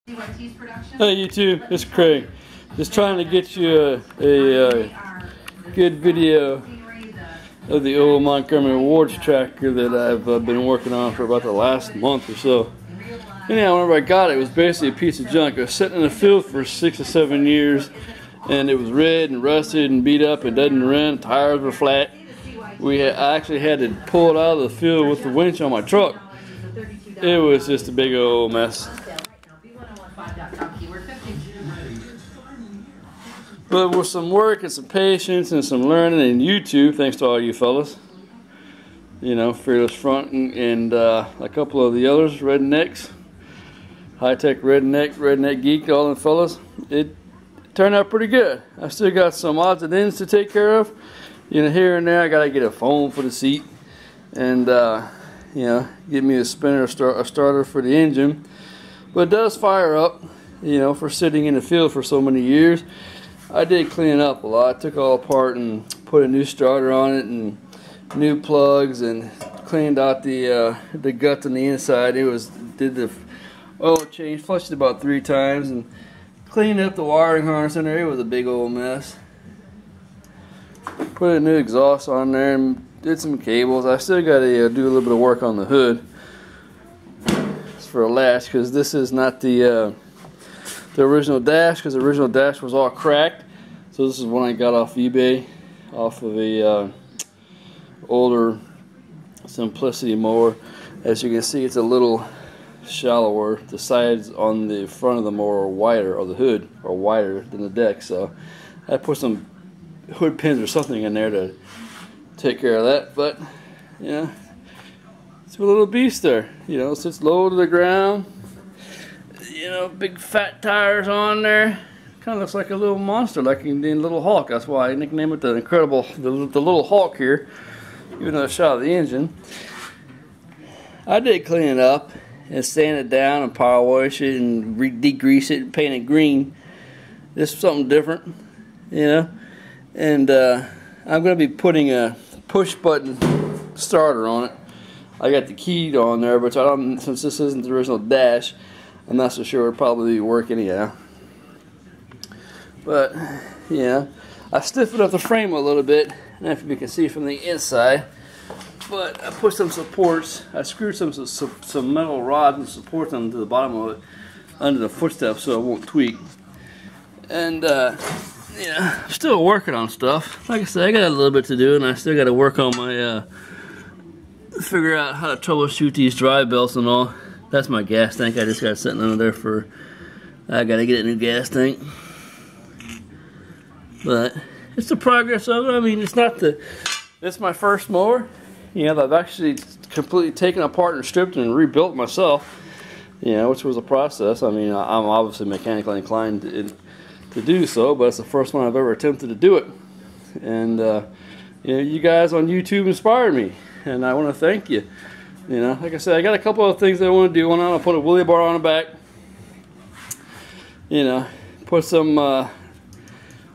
Hey YouTube, it's Craig. Just trying to get you a good video of the old Montgomery Ward's tractor that I've been working on for about the last month or so. Anyhow, whenever I got it, it was basically a piece of junk. It was sitting in the field for 6 or 7 years, and it was red and rusted and beat up. It doesn't run. Tires were flat. I actually had to pull it out of the field with the winch on my truck. It was just a big old mess. But with some work and some patience and some learning and YouTube, thanks to all you fellas, you know, Fearless Front and a couple of the others, Rednecks, High Tech Redneck Geek, all them fellas, it turned out pretty good. I still got some odds and ends to take care of. You know, here and there I gotta get a foam for the seat, and you know, get me a spinner, a starter for the engine. But it does fire up, you know, for sitting in the field for so many years. I did clean it up a lot. I took it all apart and put a new starter on it and new plugs and cleaned out the guts on the inside. Did the oil change, flushed it about 3 times and cleaned up the wiring harness in there. It was a big old mess. Put a new exhaust on there and did some cables. I still got to do a little bit of work on the hood. It's for a latch because this is not the original dash, because the original dash was all cracked. So this is one I got off eBay, off of a older Simplicity mower. As you can see, it's a little shallower. The sides on the front of the mower are wider, or the hood are wider than the deck. So I put some hood pins or something in there to take care of that. But yeah, it's a little beast there. You know, sits low to the ground. You know, big fat tires on there. Kind of looks like a little monster, like in Little Hulk. That's why I nicknamed it the Little Hulk here, even though I shot the engine. I did clean it up and sand it down and power wash it and degrease it and paint it green. This is something different, you know. And I'm going to be putting a push button starter on it. I got the key on there, but since this isn't the original dash, I'm not so sure it'll probably work anyhow. But yeah, I stiffened up the frame a little bit, and if you can see from the inside. But I put some supports. I screwed some metal rods and supports onto the bottom of it, under the footstep, so it won't tweak. And yeah, I'm still working on stuff. Like I said, I got a little bit to do, and I still got to work on my figure out how to troubleshoot these drive belts and all. That's my gas tank. I just got sitting under there for. I gotta get a new gas tank. But it's the progress of it. I mean, it's not the. It's my first mower. You know, I've actually completely taken apart and stripped and rebuilt myself. You know, which was a process. I mean, I'm obviously mechanically inclined to do so, but it's the first one I've ever attempted to do it. And you know, you guys on YouTube inspired me, and I want to thank you. You know, like I said, I got a couple of things I want to do. One, I'll put a wheelie bar on the back. You know, put some,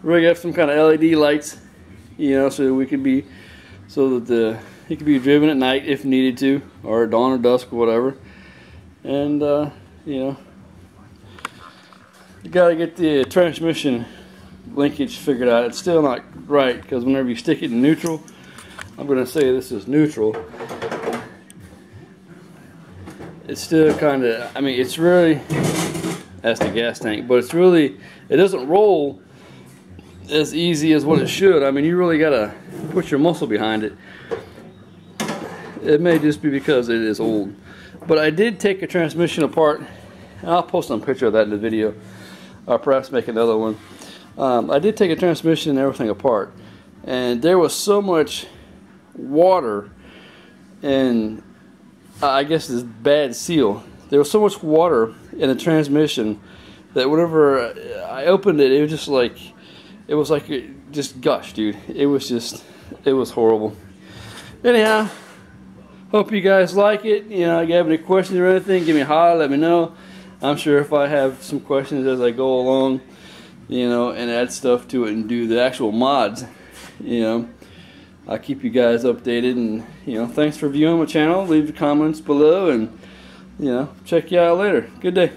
rig up some kind of LED lights. You know, so we could be, so that it could be driven at night if needed to, or at dawn or dusk or whatever. And you know, you got to get the transmission linkage figured out. It's still not right, because whenever you stick it in neutral, I'm going to say this is neutral. It's still kind of, I mean, it's really, that's the gas tank, but it's really, it doesn't roll as easy as what it should. I mean, you really got to put your muscle behind it. It may just be because it is old. But I did take a transmission apart, and I'll post some picture of that in the video, or perhaps make another one. I did take a transmission and everything apart, and there was so much water and I guess this bad seal. There was so much water in the transmission that whenever I opened it, it was just like, it just gushed, dude. It was horrible. Anyhow, hope you guys like it. You know, if you have any questions or anything, give me a holler, let me know. I'm sure if I have some questions as I go along, you know, and add stuff to it and do the actual mods, you know, I'll keep you guys updated. And you know, thanks for viewing my channel. Leave the comments below, and you know, check you out later. Good day.